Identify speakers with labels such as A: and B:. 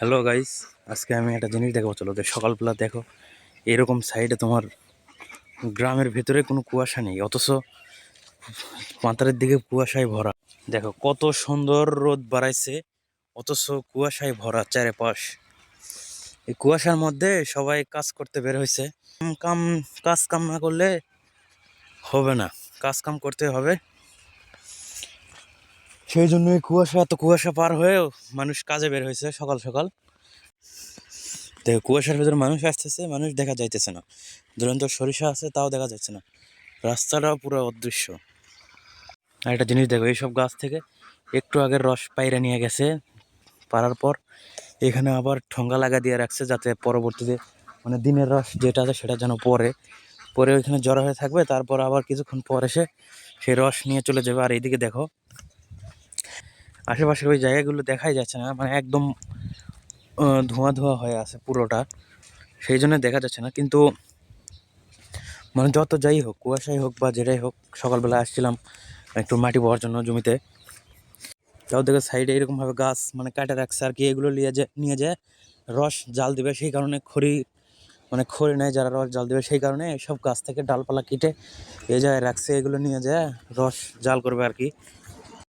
A: Hello guys, আজকে আমি একটা জিনিস দেখাবো। চলো সকালবেলা দেখো, এরকম সাইডে তোমার গ্রামের ভেতরে কোনো কুয়াশা নেই, অথচ মাথার দিকে কুয়াশায় ভরা। দেখো কত সুন্দর রোদ বাড়াইছে, অথচ কুয়াশায় ভরা চারপাশ। এই কুয়াশার মধ্যে সবাই কাজ করতে বের হয়েছে। কাম কাজ কাম না করলে হবে না, কাজ কাম করতে হবে। সেই জন্য এই কুয়াশা, এত কুয়াশা পার হয়েও মানুষ কাজে বের হয়েছে সকাল সকাল। দেখো কুয়াশার ভেতরে মানুষ আসতেছে, মানুষ দেখা যাইতেছে না। দুরন্ত সরিষা আছে, তাও দেখা যাচ্ছে না। রাস্তাটাও পুরো অদৃশ্য। আর একটা জিনিস দেখো, এইসব গাছ থেকে একটু আগের রস পাইরা নিয়ে গেছে, পারার পর এখানে আবার ঠোঙ্গা লাগা দিয়ে রাখছে, যাতে পরবর্তীতে মানে দিনের রস যেটা আছে সেটা যেন পরে পরে ওইখানে জড়ো হয়ে থাকবে। তারপর আবার কিছুক্ষণ পর এসে সেই রস নিয়ে চলে যাবে। আর এইদিকে দেখো আশেপাশের ওই জায়গাগুলো দেখাই যাচ্ছে না, মানে একদম ধোঁয়া ধোঁয়া হয়ে আছে পুরোটা, সেই জন্য দেখা যাচ্ছে না। কিন্তু মানে যত যাই হোক, কুয়াশাই হোক বা যেটাই হোক, সকালবেলা আসছিলাম একটু মাটি বওয়ার জন্য জমিতে। তাও দেখো সাইডে এরকমভাবে গাছ মানে কাটে রাখছে আর কি, এগুলো নিয়ে যায় রস জাল দিবে। সেই কারণে খড়ি মানে খড়ি নেয় যারা রস জাল দিবে, সেই কারণে সব গাছ থেকে ডালপালা কেটে এই জায়গায় রাখছে, এগুলো নিয়ে যায় রস জাল করবে আর কি।